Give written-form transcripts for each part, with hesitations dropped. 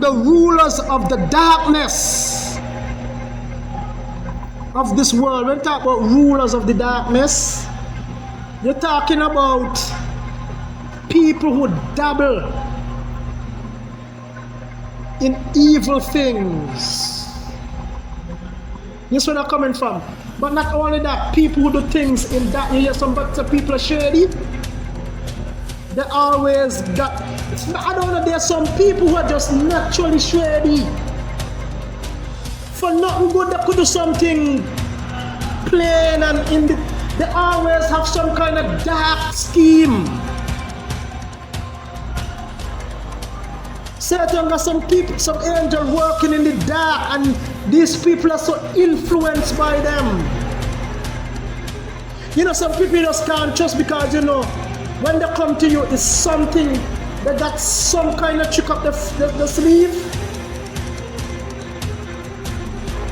the rulers of the darkness of this world. When you talk about rulers of the darkness, you're talking about people who dabble in evil things. This is where they're coming from. But not only that, people who do things in that, you hear some people are shady. They always got, I don't know, there's some people who are just naturally shady. For nothing good, they could do something plain and they always have some kind of dark scheme. Satan got some people, some angel working in the dark, and these people are so influenced by them. You know, some people just can't trust because, you know, when they come to you, it's something, they got some kind of trick up the sleeve.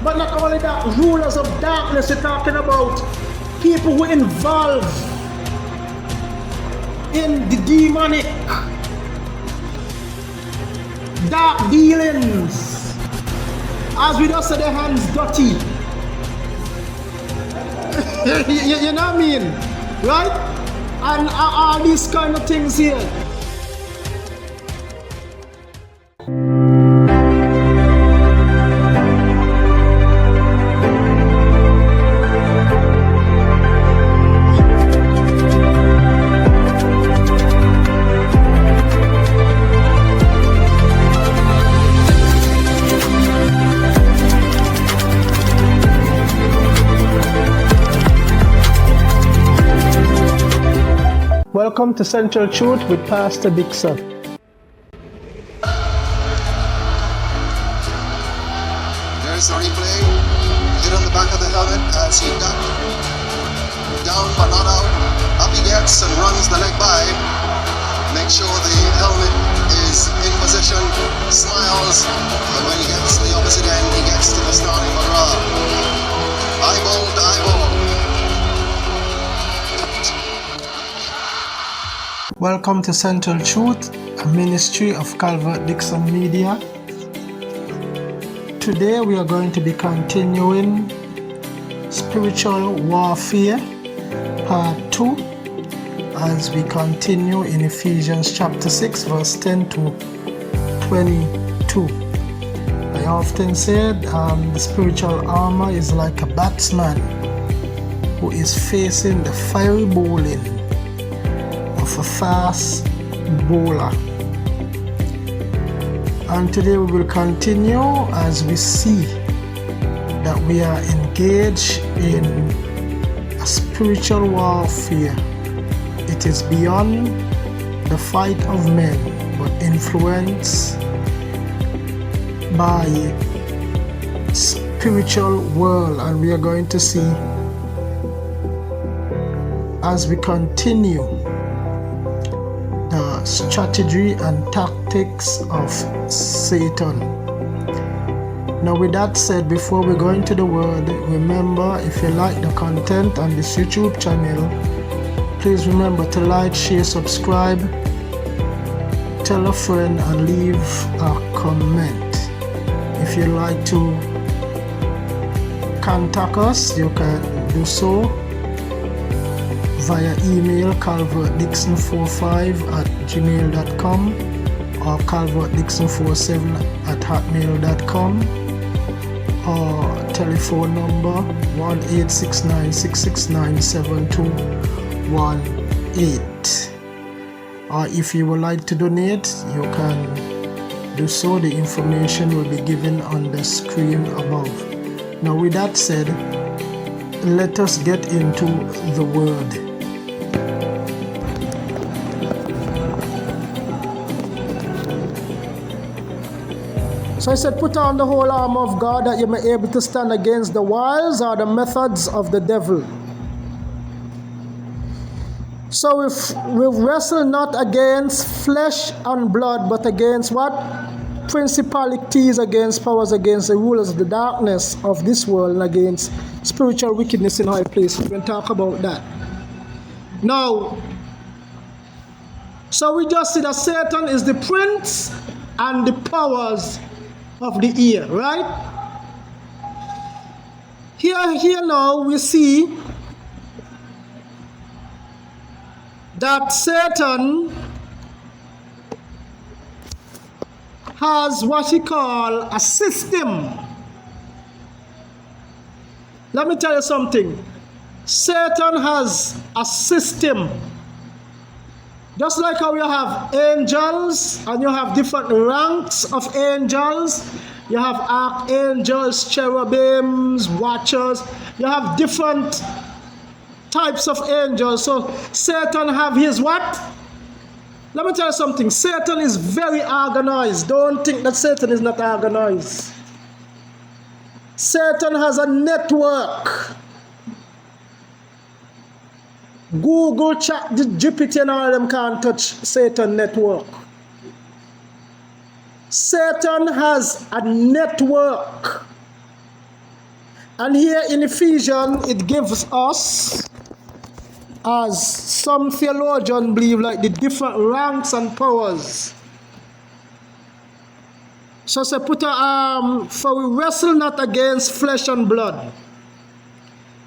But not only that, rulers of darkness, you're talking about people who involve in the demonic, dark dealings. As we just say, their hands dirty. you know what I mean? Right? And all these kind of things here. Welcome to Central Truth with Pastor Dixon. There's the replay. Hit on the back of the helmet as he got down but not out. Up he gets and runs the leg by. Make sure the helmet is in position. Smiles. But when he gets to the opposite end, he gets to the starting hurrah. Eyeball to eyeball. Welcome to Central Truth, a ministry of Calvert Dixon Media. Today we are going to be continuing Spiritual Warfare Part 2 as we continue in Ephesians chapter 6 verse 10 to 22. I often said the spiritual armor is like a batsman who is facing the fiery bowling of a fast bowler. And today we will continue as we see that we are engaged in a spiritual warfare. It is beyond the fight of men, but influenced by spiritual world. And we are going to see as we continue the strategy and tactics of Satan. Now with that said, before we go into the word, remember, if you like the content on this YouTube channel, please remember to like, share, subscribe, tell a friend and leave a comment. If you like to contact us, you can do so via email calvertdixon45@gmail.com or calvertdixon47@hotmail.com or telephone number 1-869-669-7218. Or if you would like to donate, you can do so. The information will be given on the screen above. Now with that said, let us get into the word. So I said, put on the whole armor of God that you may be able to stand against the wiles or the methods of the devil. So if we wrestle not against flesh and blood, but against what? Principalities, against powers, against the rulers of the darkness of this world, and against spiritual wickedness in high places. We can talk about that. Now, so we just see that Satan is the prince and the powers of the ear, right? Here now we see that Satan has what he call a system. Let me tell you something. Satan has a system. Just like how you have angels and you have different ranks of angels. You have archangels, cherubims, watchers. You have different types of angels. So Satan have his what? Let me tell you something. Satan is very organized. Don't think that Satan is not organized. Satan has a network. Google, Chat, GPT and all of them can't touch Satan network. Satan has a network. And here in Ephesians, it gives us, as some theologians believe, like the different ranks and powers. So say, for we wrestle not against flesh and blood.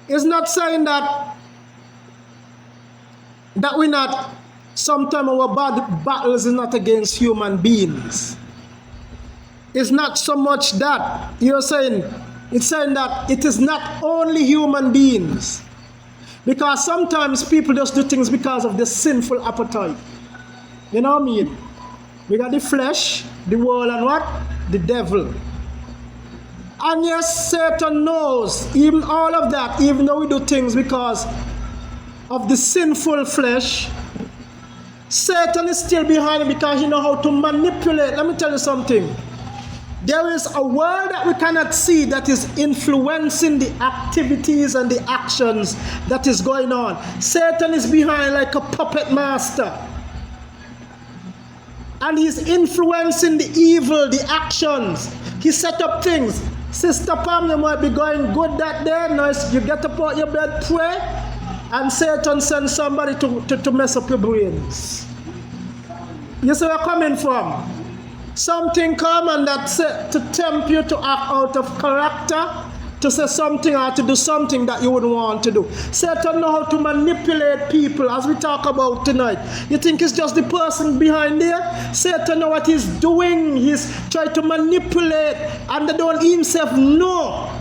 It's not saying that we not, sometimes our battles is not against human beings. It's not so much that. You're saying, it's saying that it is not only human beings. Because sometimes people just do things because of the sinful appetite. You know what I mean? We got the flesh, the world, and what? The devil. And yes, Satan knows even all of that, even though we do things because of the sinful flesh, Satan is still behind it because he knows how to manipulate. Let me tell you something. There is a world that we cannot see that is influencing the activities and the actions that is going on. Satan is behind like a puppet master. And he's influencing the evil, the actions. He set up things. Sister Pam, you might be going good that day. Nice, you get up out your bed, pray, and Satan sends somebody to mess up your brains. You see where I'm coming from? Something common that's to tempt you to act out of character, to say something or to do something that you wouldn't want to do. Satan knows how to manipulate people, as we talk about tonight. You think it's just the person behind there? Satan knows what he's doing. He's trying to manipulate, and they don't himself know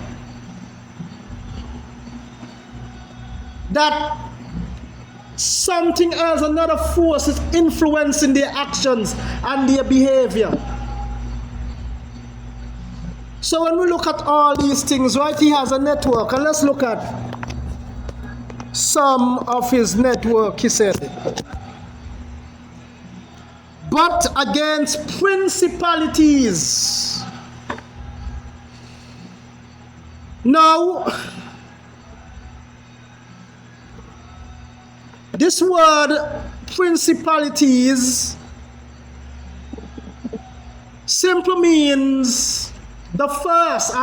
that something else, another force is influencing their actions and their behavior. So when we look at all these things, right, he has a network. And let's look at some of his network. He said, but against principalities. Now, this word principalities simply means the first,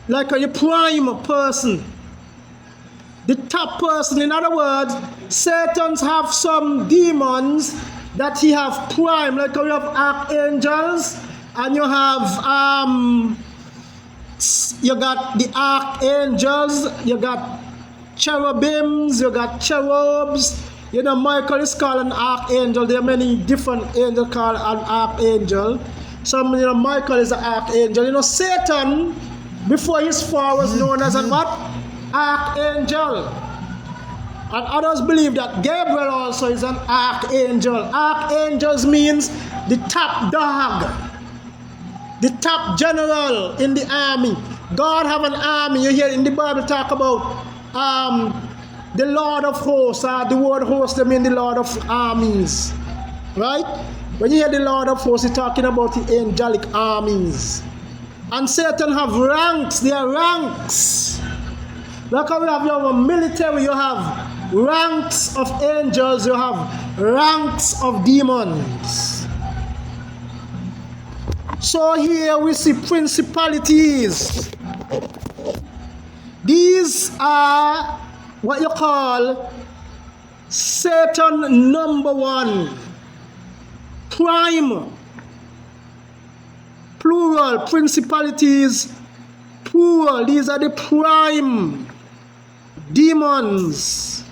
like a prime person, the top person. In other words, Satan's have some demons that he have prime, like you have archangels, and you have you got the archangels, you got cherubims, you got cherubs. You know, Michael is called an archangel. There are many different angels called an archangel. Some, you know, Michael is an archangel. You know, Satan, before his fall, was known as an what? Archangel. And others believe that Gabriel also is an archangel. Archangels means the top dog, the top general in the army. God have an army. You hear in the Bible talk about the Lord of hosts. The word host, they mean the Lord of armies. Right? When you hear the Lord of hosts, he's talking about the angelic armies. And Satan have ranks. There are ranks. Like how we have your military, you have ranks of angels, you have ranks of demons. So here we see principalities. These are what you call Satan number one. Prime plural, principalities, plural. These are the prime demons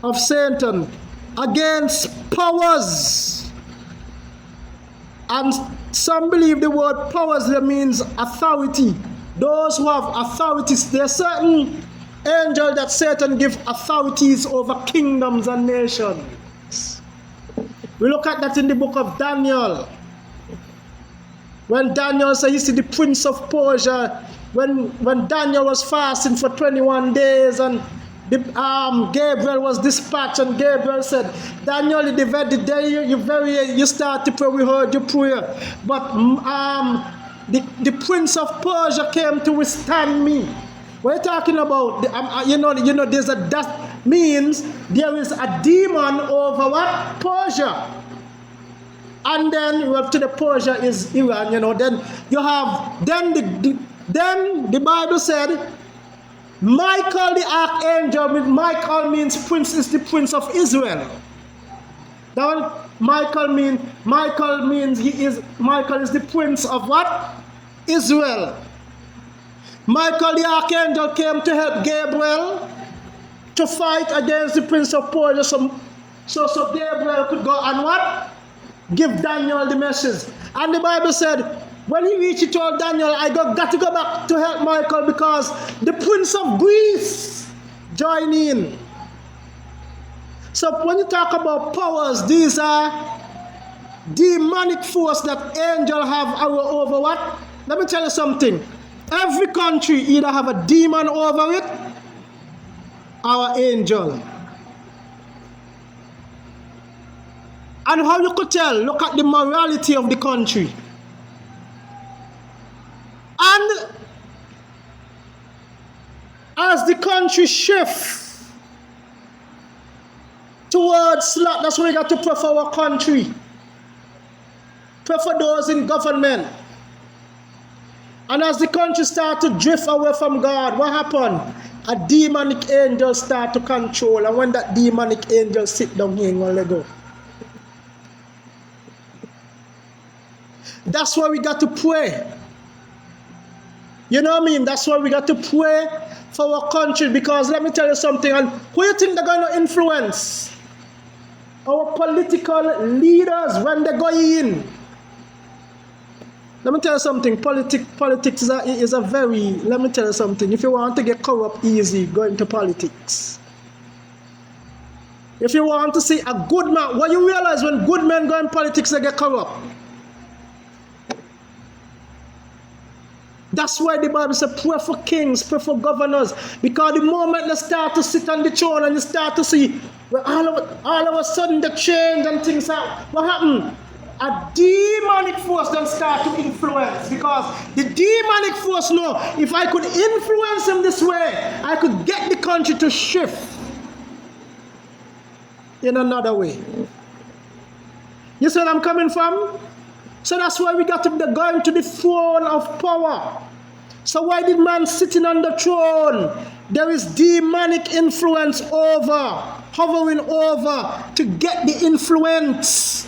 of Satan against powers. And some believe the word powers there means authority. Those who have authorities, there are certain angels that Satan gives authorities over kingdoms and nations. We look at that in the book of Daniel. When Daniel said, you see the prince of Persia, when Daniel was fasting for 21 days and Gabriel was dispatched, and Gabriel said, Daniel, the day you start to pray, we heard your prayer. But the prince of Persia came to withstand me. We're talking about, there's that means there is a demon over what? Persia. And then up to the Persia is Iran, then you have, then the Bible said, Michael the archangel, Michael means prince, is the prince of Israel. That one, Michael means Michael is the prince of what? Israel. Michael the archangel came to help Gabriel to fight against the prince of Persia, so Gabriel could go and what? Give Daniel the message. And the Bible said, when he reached, he told Daniel, got to go back to help Michael because the prince of Greece joined in. So when you talk about powers, these are demonic force that angels have over what? Let me tell you something. Every country either have a demon over it or an angel. And how you could tell? Look at the morality of the country. And as the country shifts towards slot, that's why we got to pray for our country. Pray for those in government. And as the country start to drift away from God, what happened? A demonic angel start to control. And when that demonic angel sit down here, gonna let go. That's why we got to pray. You know what I mean? That's why we got to pray for our country, because let me tell you something. And who you think they're going to influence? Our political leaders when they go in. Let me tell you something. Politics is a very, let me tell you something. If you want to get corrupt easy, go into politics. If you want to see a good man, what you realize when good men go in politics, they get corrupt. That's why the Bible says pray for kings, pray for governors. Because the moment they start to sit on the throne and you start to see, well, all of a sudden they change and things out. What happened? A demonic force then start to influence. Because the demonic force know, if I could influence him this way, I could get the country to shift in another way. You see where I'm coming from? So that's why we got to be going to the throne of power. So why did man sitting on the throne? There is demonic influence hovering over to get the influence.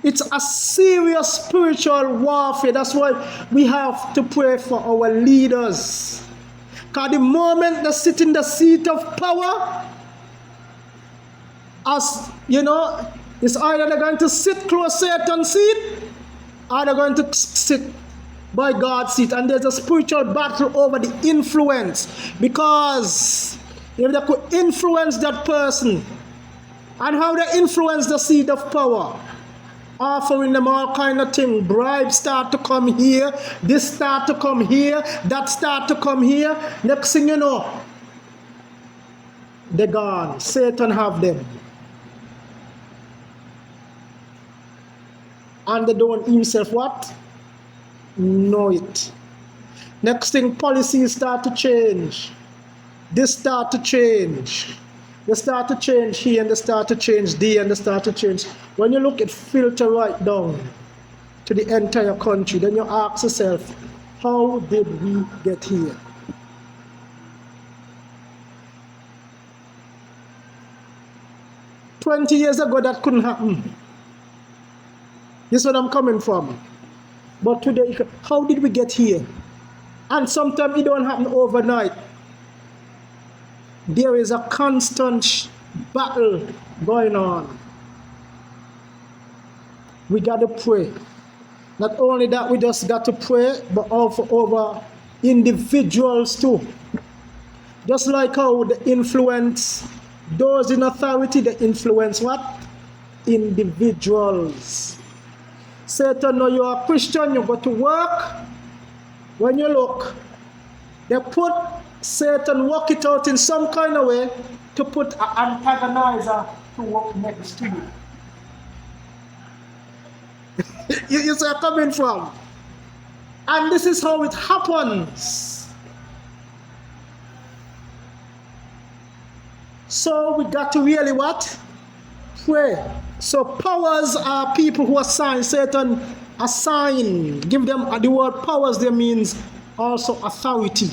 It's a serious spiritual warfare. That's why we have to pray for our leaders. Because the moment they sit in the seat of power, as you know, it's either they're going to sit close to Satan's seat or they're going to sit by God's seat. And there's a spiritual battle over the influence. Because if they could influence that person, and how they influence the seat of power, offering them all kind of things. Bribes start to come here, this start to come here, that start to come here. Next thing you know, they're gone. Satan have them. And they don't himself what? Know it. Next thing, policies start to change. This start to change. They start to change here, and they start to change there, and they start to change. When you look at filter right down to the entire country, then you ask yourself, how did we get here? 20 years ago that couldn't happen. This is what I'm coming from. But today, how did we get here? And sometimes it don't happen overnight. There is a constant battle going on. We got to pray. Not only that, we just got to pray, but also over individuals too. Just like how they influence those in authority, they influence what? Individuals. Satan, know you're a Christian, you go to work. When you look, they put Satan, work it out in some kind of way to put an antagonizer to work next to you. You see where I'm coming from? And this is how it happens. So we got to really what? Pray. So powers are people who assign Satan assign. Give them the word powers there means also authority.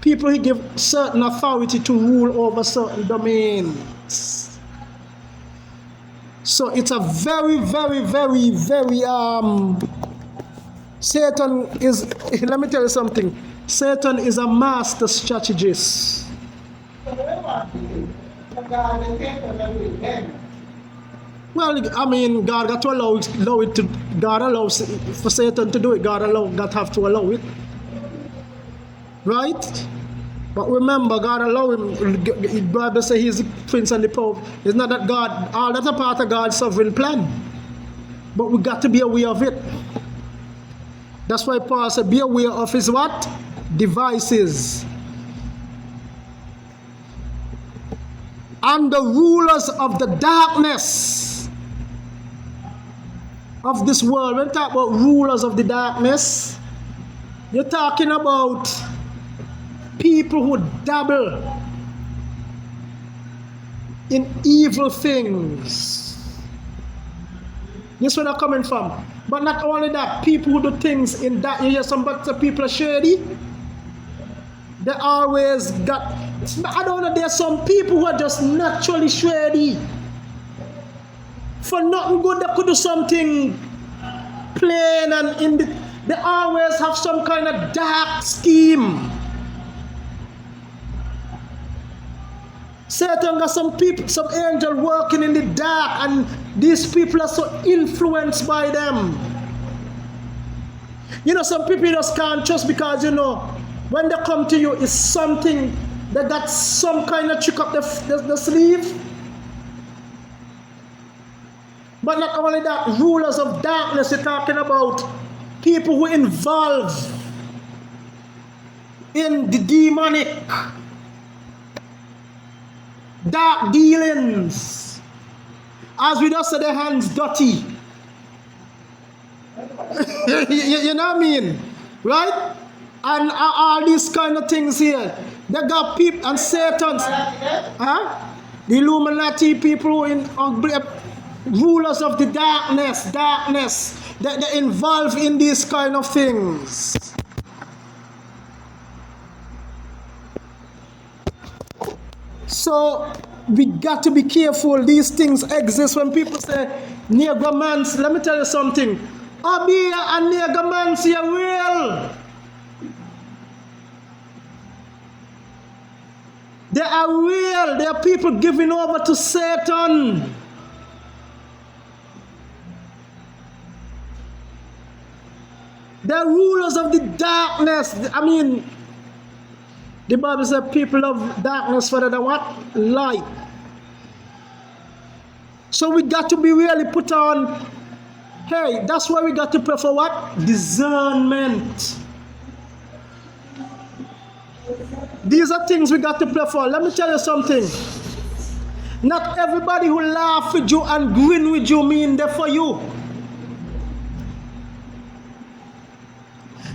People who give certain authority to rule over certain domains. So it's a very, very, very, very Satan is, let me tell you something. Satan is a master strategist. Well, I mean, God got to allow it to. God allows for Satan to do it. God have to allow it, right? But remember, God allow him. The Bible says He's the prince and the pope. It's not that God. All that's a part of God's sovereign plan. But we got to be aware of it. That's why Paul said, "Be aware of His what? Devices." And the rulers of the darkness of this world. When you talk about rulers of the darkness, you're talking about people who dabble in evil things. This is where they're coming from. But not only that, people who do things in that, you hear some people are shady. They always got, I don't know, there's some people who are just naturally shady. For nothing good, they could do something plain and they always have some kind of dark scheme. Satan got some people, some angel working in the dark, and these people are so influenced by them. You know, some people just can't trust because, you know, when they come to you, it's something, they got some kind of trick up the sleeve. But not only that, rulers of darkness, you're talking about people who involve in the demonic, dark dealings. As we just say, their hands dirty. You know what I mean? Right? And all these kind of things here. They got people and Satans. Huh? The Illuminati people in rulers of the darkness. They're involved in these kind of things. So we got to be careful. These things exist. When people say Negromancy, let me tell you something. Abia and Negromancy are real. They are real. They are people giving over to Satan. They are rulers of the darkness. I mean, the Bible says people of darkness rather than what? Light. So we got to be really put on, hey, that's why we got to pray for what? Discernment. These are things we got to pray for. Let me tell you something. Not everybody who laugh with you and grin with you mean they're for you.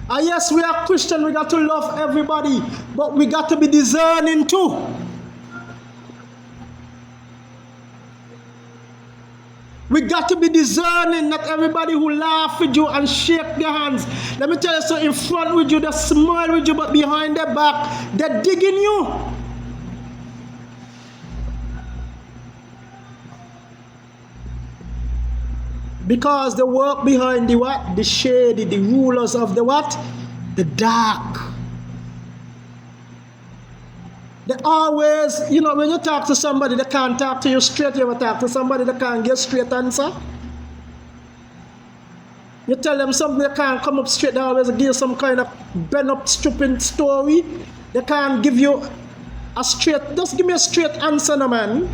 And yes, we are Christian, we got to love everybody, but we got to be discerning too. We got to be discerning. Not everybody who laugh with you and shake their hands. Let me tell you, so in front with you, they smile with you, but behind their back, they're digging you. Because they work behind the what? The shady, the rulers of the what? The dark. They always, you know, when you talk to somebody, they can't talk to you straight. You ever talk to somebody that can't get straight answer? You tell them something, they can't come up straight. They always give some kind of bent up, stupid story. They can't give you a straight, just give me a straight answer, no man.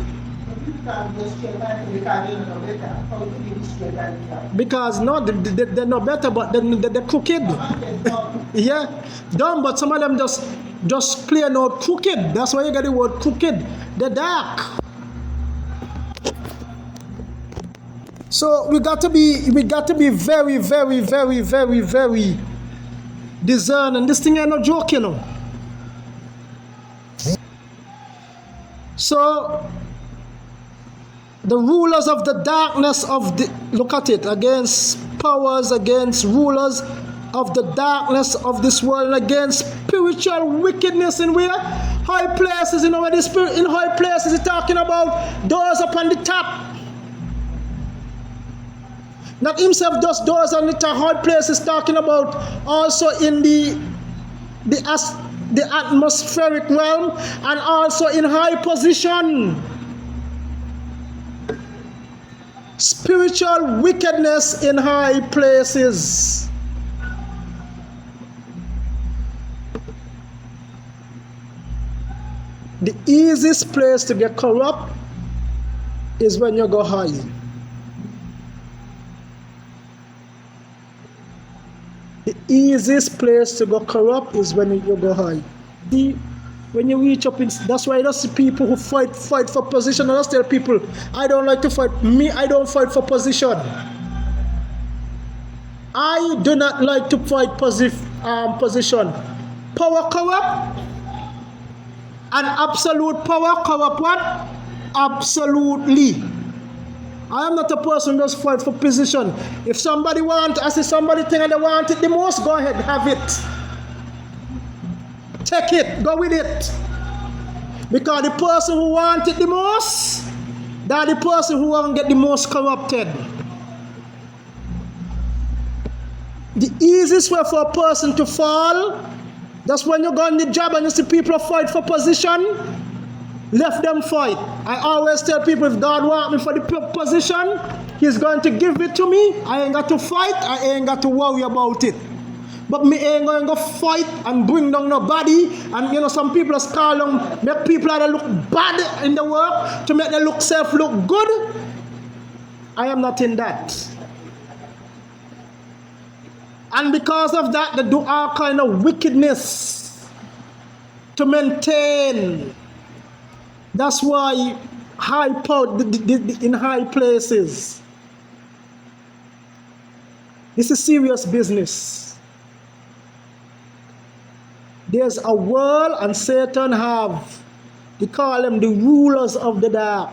Because no, they're not better, but they're crooked. Yeah, dumb, but some of them just plain out crooked. That's why you get the word crooked. They're dark. So we got to be very, very, very, very, very discerning. This thing ain't no joke, you know. So the rulers of the darkness of the, look at it, against powers, against rulers of the darkness of this world, and against spiritual wickedness in where? High places. You know where the spirit in high places is talking about doors upon the top. Not himself just doors on the top. High places talking about also in the atmospheric realm and also in high position. Spiritual wickedness in high places. The easiest place to get corrupt is when you go high. The easiest place to go corrupt is when you go high. When you reach up, that's why I don't see people who fight for position. I just tell people, I don't like to fight. Me, I don't fight for position. I do not like to fight position. Power corrupt, and absolute power corrupt what? Absolutely. I am not a person who just fight for position. If somebody want, I see somebody think and they want it the most, go ahead, have it. Take it, go with it. Because the person who wants it the most, that's the person who won't get the most corrupted. The easiest way for a person to fall, that's when you go on the job and you see people fight for position, let them fight. I always tell people, if God wants me for the position, He's going to give it to me. I ain't got to fight, I ain't got to worry about it. But me ain't going to fight and bring down nobody. And you know, some people just call them, make people that look bad in the work to make them look look good. I am not in that. And because of that, they do all kind of wickedness to maintain. That's why high power in high places. This is serious business. There's a world, and Satan have, they call them the rulers of the dark.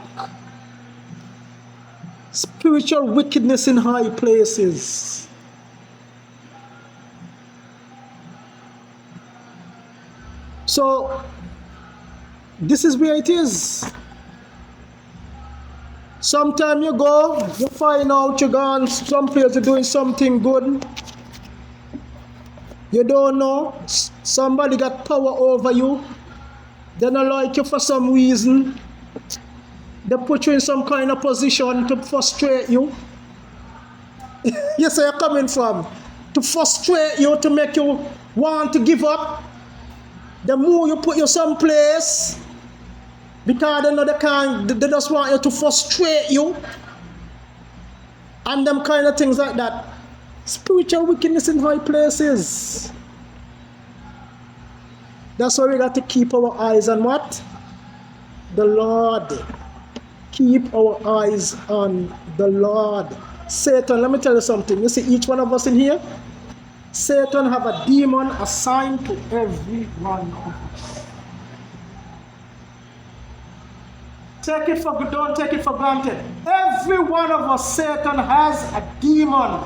Spiritual wickedness in high places. So, this is where it is. Sometimes you go, you find out you're gone someplace, you're doing something good. You don't know. Somebody got power over you. They don't like you for some reason. They put you in some kind of position to frustrate you. You see where you're coming from. To frustrate you, to make you want to give up. The more you put you someplace, because they know they just want you to frustrate you. And them kind of things like that. Spiritual wickedness in high places. That's why we got to keep our eyes on what? The Lord. Keep our eyes on the Lord. Satan, let me tell you something. You see each one of us in here? Satan have a demon assigned to every one of us. Don't take it for granted. Every one of us, Satan has a demon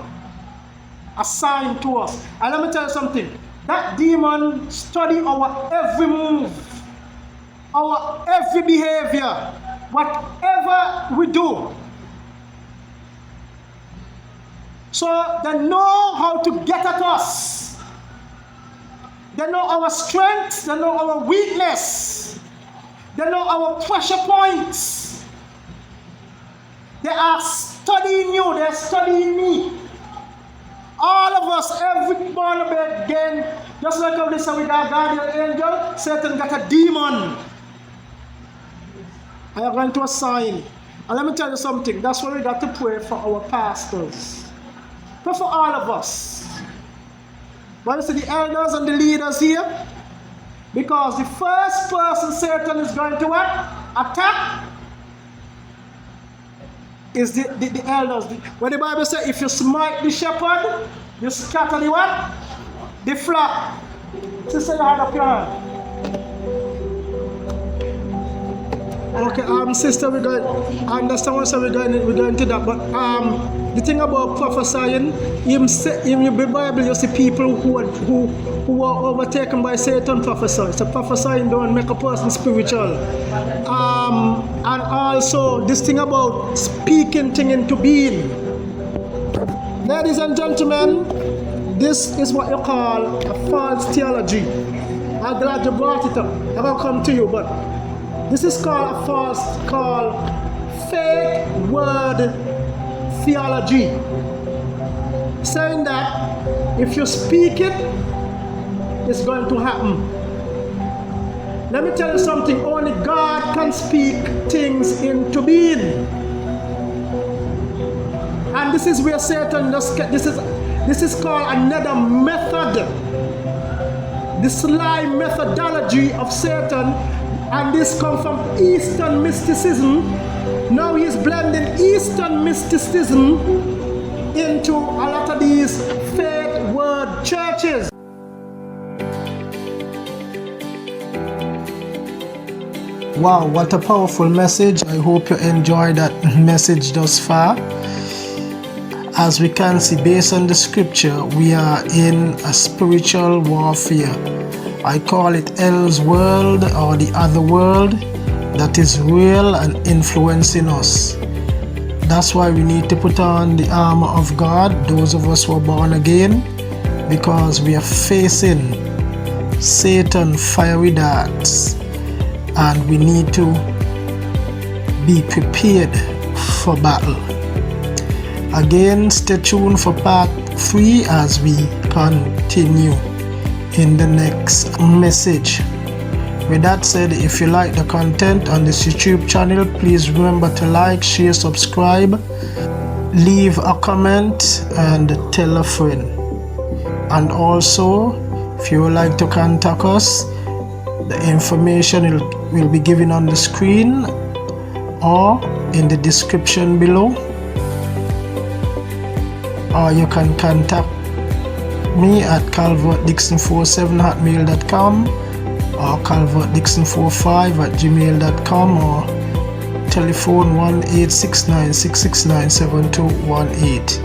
assigned to us. And let me tell you something. That demon study our every move, our every behavior, whatever we do. So they know how to get at us. They know our strengths, they know our weakness, they know our pressure points. They are studying you, they are studying me. All of us, every born again, just like how they say with our guardian angel, Satan got a demon. I am going to assign. And let me tell you something, that's why we got to pray for our pastors. Pray for all of us. But you see the elders and the leaders here, because the first person Satan is going to what? Attack is the elders. When the Bible says, if you smite the shepherd, you scatter the what? The flock. Sister, you hand up your hand. Okay, sister, I understand what we're going to that, but the thing about prophesying, in the Bible, you see people who are overtaken by Satan prophesy. So prophesying don't make a person spiritual. And also this thing about speaking thing into being. Ladies and gentlemen, this is what you call a false theology. I'm glad you brought it up. I will come to you, but this is called fake word theology. Saying that if you speak it, it's going to happen. Let me tell you something, only God can speak things into being. And this is where Satan this is called another method. The sly methodology of Satan. And this comes from Eastern mysticism. Now he's blending Eastern mysticism into a lot of these fake word churches. Wow, what a powerful message. I hope you enjoyed that message thus far. As we can see, based on the scripture, we are in a spiritual warfare. I call it Hell's world, or the other world, that is real and influencing us. That's why we need to put on the armor of God, those of us who are born again, because we are facing Satan fiery darts, and we need to be prepared for battle. Again, stay tuned for part 3 as we continue in the next message. With that said, if you like the content on this YouTube channel, please remember to like, share, subscribe, leave a comment, and tell a friend. And also, if you would like to contact us, the information will be given on the screen or in the description below, or you can contact me at calvertdixon47@mail.com or calvertdixon45@gmail.com or telephone 1-869-669-7218.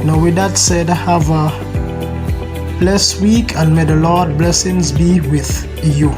Now with that said, have a blessed week and may the Lord blessings be with you.